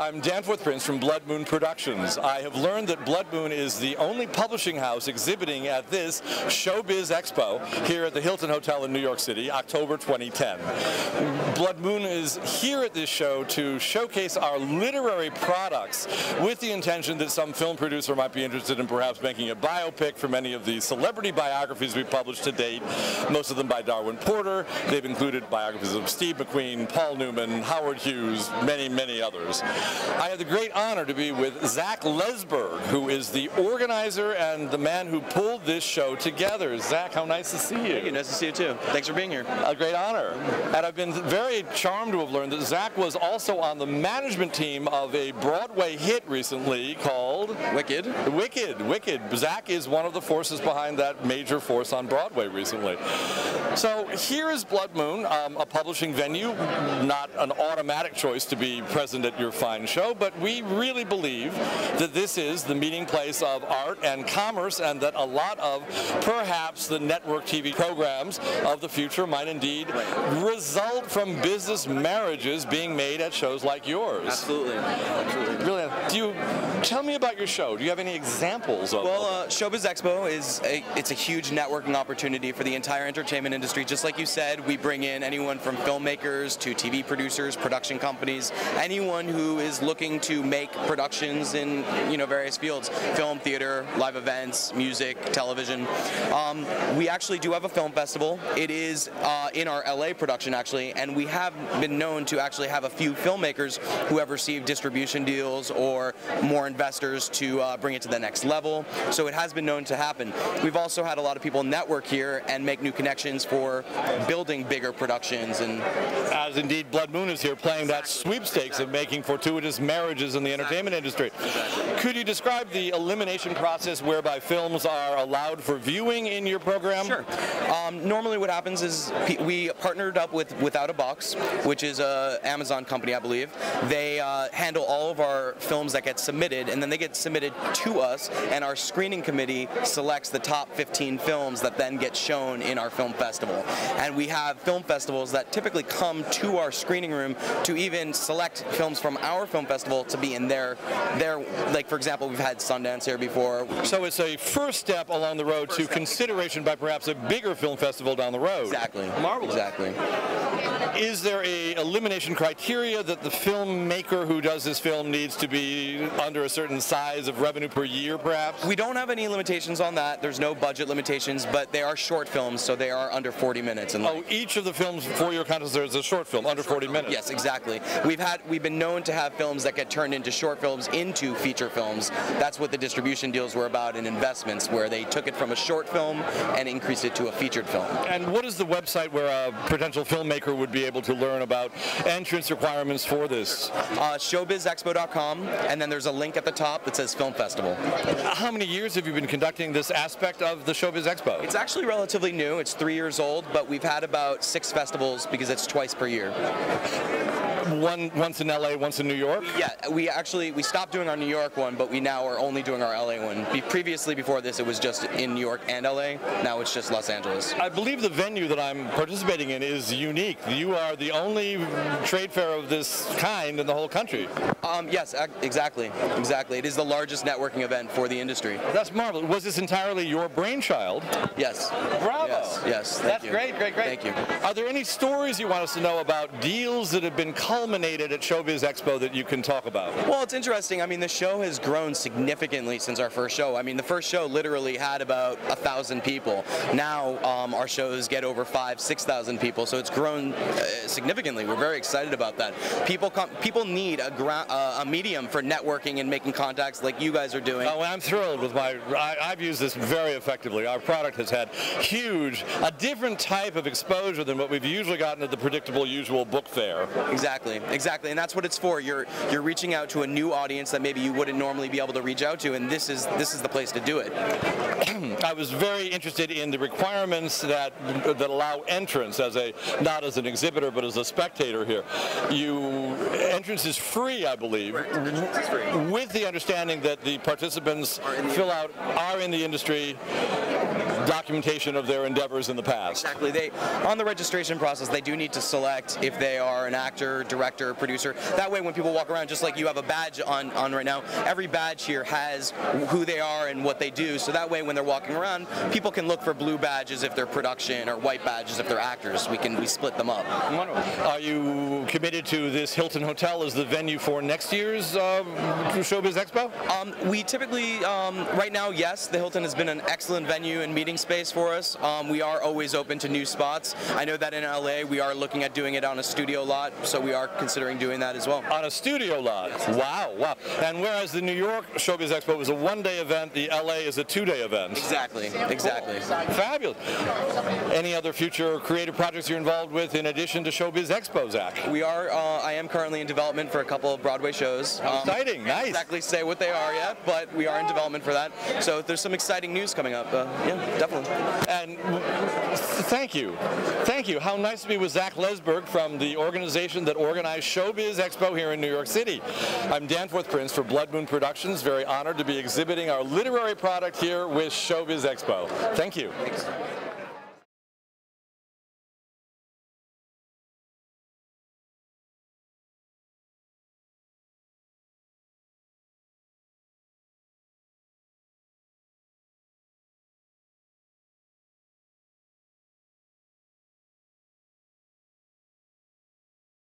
I'm Danforth Prince from Blood Moon Productions. I have learned that Blood Moon is the only publishing house exhibiting at this ShowBiz Expo here at the Hilton Hotel in New York City, October 2010. Blood Moon is here at this show to showcase our literary products with the intention that some film producer might be interested in perhaps making a biopic for many of the celebrity biographies we've published to date, most of them by Darwin Porter. They've included biographies of Steve McQueen, Paul Newman, Howard Hughes, many, many others. I have the great honor to be with Zach Lezberg, who is the organizer and the man who pulled this show together. Zach, how nice to see you. Thank you. Nice to see you too. Thanks for being here. A great honor. And I've been very charmed to have learned that Zach was also on the management team of a Broadway hit recently called Wicked. Wicked. Zach is one of the forces behind that major force on Broadway recently. So here is Blood Moon, a publishing venue, not an automatic choice to be present at your fine show, but we really believe that this is the meeting place of art and commerce, and that a lot of perhaps the network TV programs of the future might indeed result from business marriages being made at shows like yours. Absolutely. Brilliant. Do you tell me about your show? Do you have any examples of it? Well, ShowBiz Expo it's a huge networking opportunity for the entire entertainment industry. Just like you said, we bring in anyone from filmmakers to TV producers, production companies, anyone who is looking to make productions in various fields: film, theater, live events, music, television. We actually do have a film festival. It is in our LA production actually, and we have been known to actually have a few filmmakers who have received distribution deals or more investors to bring it to the next level. So it has been known to happen. We've also had a lot of people network here and make new connections for building bigger productions. And as indeed Blood Moon is here playing that sweepstakes of making fortuitous marriages in the entertainment industry. Could you describe the elimination process whereby films are allowed for viewing in your program? Sure. Normally what happens is we partnered up with Without a Box, which is an Amazon company, I believe. They handle all of our films that get submitted, and then they get submitted to us, and our screening committee selects the top 15 films that then get shown in our film festival. And we have film festivals that typically come to our screening room to even select films from our film festival to be in their like, for example, we've had Sundance here before. So it's a first step along the road to consideration by perhaps a bigger film festival down the road. Exactly. Marvelous. Exactly. Is there a elimination criteria that the filmmaker who does this film needs to be under a certain size of revenue per year, perhaps? We don't have any limitations on that. There's no budget limitations, but they are short films, so they are under 40 minutes. Oh, each of the films for your contest is a short film, under 40 minutes? Yes, exactly. We've been known to have films that get turned into short films into feature films. That's what the distribution deals were about in investments, where they took it from a short film and increased it to a featured film. And what is the website where a potential filmmaker would be able to learn about entrance requirements for this? ShowBizExpo.com, and then there's a link at the top that says Film Festival. How many years have you been conducting this aspect of the ShowBiz Expo? It's actually relatively new. It's 3 years old, but we've had about 6 festivals because it's twice per year. Once in LA, once in New York? Yeah, we stopped doing our New York one, but we now are only doing our LA one. Previously, before this, it was just in New York and LA. Now it's just Los Angeles. I believe the venue that I'm participating in is unique. You are the only trade fair of this kind in the whole country. Yes, exactly. It is the largest networking event for the industry. That's marvelous. Was this entirely your brainchild? Yes. Bravo. Yes. That's great. Thank you. Are there any stories you want us to know about deals that have been culminated at ShowBiz Expo that you can talk about? Well, it's interesting. I mean, the show has grown significantly since our first show. I mean, the first show literally had about 1,000 people. Now our shows get over 5,000, 6,000 people, so it's grown significantly. We're very excited about that. People need a medium for networking and making contacts like you guys are doing. Oh, I'm thrilled with I've used this very effectively. Our product has had a different type of exposure than what we've usually gotten at the predictable, usual book fair. Exactly, and that's what it's for. You're reaching out to a new audience that maybe you wouldn't normally be able to reach out to, and this is the place to do it. I was very interested in the requirements that allow entrance not as an exhibitor but as a spectator here. Entrance is free, I believe, with the understanding that the participants are in the industry, documentation of their endeavors in the past. Exactly. On the registration process, they do need to select if they are an actor, director, producer. That way, when people walk around, just like you have a badge on right now, every badge here has who they are and what they do. So that way, when they're walking around, people can look for blue badges if they're production or white badges if they're actors. We split them up. Are you committed to this Hilton Hotel as the venue for next year's ShowBiz Expo? We typically, right now, yes, the Hilton has been an excellent venue and meeting space for us. We are always open to new spots. I know that in LA we are looking at doing it on a studio lot, so we are considering doing that as well. On a studio lot? Wow, wow. And whereas the New York ShowBiz Expo was a one-day event, the LA is a two-day event. Exactly, exactly. Fabulous. Any other future creative projects you're involved with in addition to ShowBiz Expo, Zach? We are, I am currently in development for a couple of Broadway shows. Exciting, nice. Can't exactly say what they are yet, but we are in development for that. So there's some exciting news coming up. Yeah, definitely. And thank you. Thank you. How nice to be with Zach Lezberg from the organization that organized ShowBiz Expo here in New York City. I'm Danforth Prince for Blood Moon Productions. Very honored to be exhibiting our literary product here with ShowBiz Expo. Thank you. Thanks.